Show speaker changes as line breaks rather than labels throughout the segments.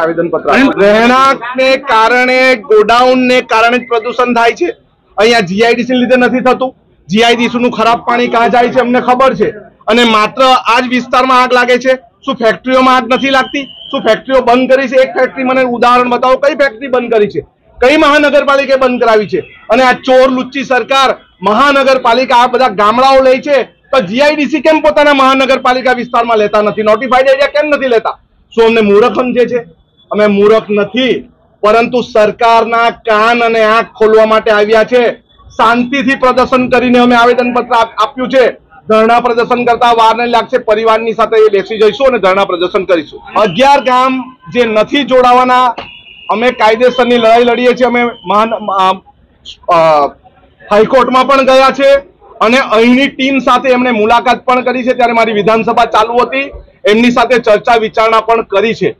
આવેદનપત્ર રહેણાંકને કારણે ગોડાઉનને કારણે જ પ્રદૂષણ થાય છે। અહીંયા જીઆઈડીસી લીધે નથી થતું। જીઆઈડીસી નું ખરાબ પાણી ક્યાં જાય છે અમને ખબર છે, અને માત્ર આ જ વિસ્તારમાં આગ લાગે છે। શું ફેક્ટરીઓમાં આગ નથી લાગતી? શું ફેક્ટરીઓ બંધ કરી છે? એક ફેક્ટરી મને ઉદાહરણ બતાવો, કઈ ફેક્ટરી બંધ કરી છે? કઈ મહાનગરપાલિકાએ બંધ કરાવી છે? અને આ ચોર લુચ્ચી સરકાર મહાનગરપાલિકા આ બધા ગામડાઓ લે છે, તો જીઆઈડીસી કેમ પોતાના મહાનગરપાલિકા વિસ્તારમાં લેતા નથી? નોટિફાઈડ એરિયા કેમ નથી લેતા? શું અમને મૂર્ખ સમજે છે? અમે મૂર્ખ નથી, પરંતુ સરકારના કાન અને આંખ ખોલવા માટે આવ્યા છે। શાંતિથી પ્રદર્શન કરીને અમે આવેદનપત્ર આપ્યું છે। ધરણા પ્રદર્શન કરતા વાર નહીં લાગશે। પરિવારની સાથે બેસી જઈશું અને ધરણા પ્રદર્શન કરીશું। 11 ગામ જે નથી જોડાવાના, અમે કાયદેસરની લડાઈ લડીએ છીએ। અમે હાઈકોર્ટમાં પણ ગયા છે અને અહીંની ટીમ સાથે એમણે મુલાકાત પણ કરી છે। ત્યારે મારી વિધાનસભા ચાલુ હતી, એમની સાથે ચર્ચા વિચારણા પણ કરી છે।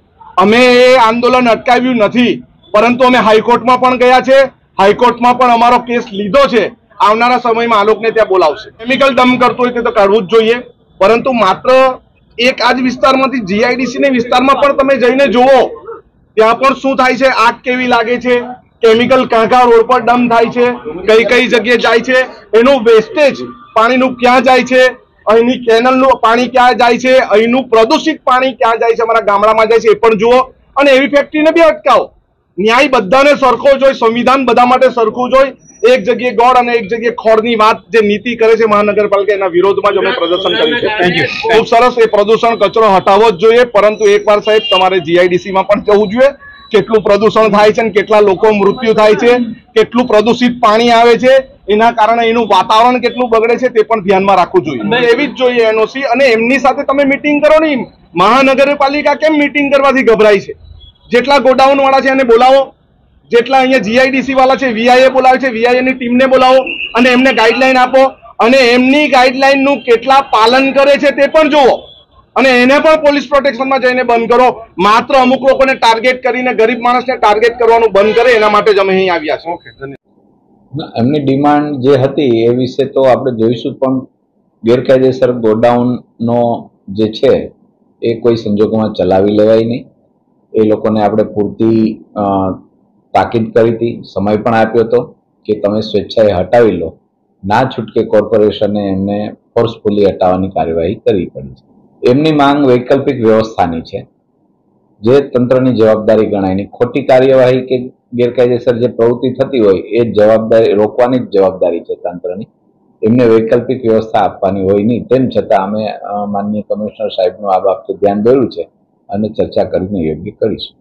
અમે એ આંદોલન અટકાવ્યું નથી, પરંતુ અમે હાઈકોર્ટમાં પણ ગયા છે। હાઈકોર્ટમાં પણ અમારો કેસ લીધો છે। આવનારા સમયમાં આ લોકોને ત્યાં બોલાવશે। કેમિકલ ડમ્પ કરતો હોય તે તો કાઢવું જ જોઈએ, પરંતુ માત્ર એક આ જ વિસ્તારમાંથી જીઆઈડીસી ને વિસ્તારમાં પણ તમે જઈને જુઓ, ત્યાં પણ શું થાય છે, આગ કેવી લાગે છે, કેમિકલ કાંકા રોડ પર ડમ્પ થાય છે, કઈ કઈ જગ્યાએ જાય છે, એનું વેસ્ટેજ પાણીનું ક્યાં જાય છે, અહીંની કેનલનું પાણી ક્યાં જાય છે, અહીંનું પ્રદૂષિત પાણી ક્યાં જાય છે, અમારા ગામડામાં જાય છે, એ પણ જુઓ અને એવી ફેક્ટરીને બી અટકાવો। ન્યાય બધાને સરખો જોઈ, સંવિધાન બધા માટે સરખું જોઈ। એક જગ્યાએ ગોળ અને એક જગ્યાએ ખોળની વાત જે નીતિ કરે છે મહાનગરપાલિકા, એના વિરોધમાં જ અમે પ્રદર્શન કર્યું છે। ખૂબ સરસ, એ પ્રદૂષણ કચરો હટાવવો જ જોઈએ, પરંતુ એકવાર સાહેબ તમારે જીઆઈડીસીમાં પણ જવું જોઈએ। કેટલું પ્રદૂષણ થાય છે અને કેટલા લોકો મૃત્યુ થાય છે, કેટલું પ્રદૂષિત પાણી આવે છે, એના કારણે એનું વાતાવરણ કેટલું બગડે છે તે પણ ધ્યાનમાં રાખવું જોઈએ। એવી જ જોઈએ એનઓસી, અને એમની સાથે તમે મીટિંગ કરો નહીં। મહાનગરપાલિકા કેમ મીટિંગ કરવાથી ગભરાય છે? જેટલા ગોડાઉન વાળા છે એને બોલાવો, જેટલા અહીંયા જીઆઈડીસી વાળા છે વીઆઈએ બોલાવે છે, વીઆઈએ ની ટીમને બોલાવો અને એમને ગાઈડલાઈન આપો, અને એમની ગાઈડલાઈન નું કેટલા પાલન કરે છે તે પણ જુઓ, અને એને પણ પોલીસ પ્રોટેક્શનમાં જઈને બંધ કરો। માત્ર અમુક લોકોને ટાર્ગેટ કરીને ગરીબ માણસને ટાર્ગેટ કરવાનું બંધ કરે, એના માટે જ અમે અહીં આવ્યા છીએ। ઓકે, ધન્યવાદ।
એમની ડિમાન્ડ જે હતી એ વિશે તો આપણે જોઈશું, પણ ગેરકાયદેસર ગોડાઉનનો જે છે એ કોઈ સંજોગોમાં ચલાવી લેવાય નહીં। એ લોકોને આપણે પૂરતી તાકીદ કરી હતી, સમય પણ આપ્યો હતો કે તમે સ્વેચ્છાએ હટાવી લો, ના છૂટકે કોર્પોરેશને એમને ફોર્સફુલી હટાવવાની કાર્યવાહી કરવી પડી છે। એમની માંગ વૈકલ્પિક વ્યવસ્થાની છે, જે તંત્રની જવાબદારી ગણાય નહીં। ખોટી કાર્યવાહી કે ગેરકાયદેસર જે પ્રવૃત્તિ થતી હોય એ જવાબદારી રોકવાની જ જવાબદારી છે તંત્રની, એમને વૈકલ્પિક વ્યવસ્થા આપવાની હોય નહીં। તેમ છતાં અમે માનનીય કમિશનર સાહેબનું આ બાબતે ધ્યાન દોર્યું છે અને ચર્ચા કરીને યોગ્ય કરીશું।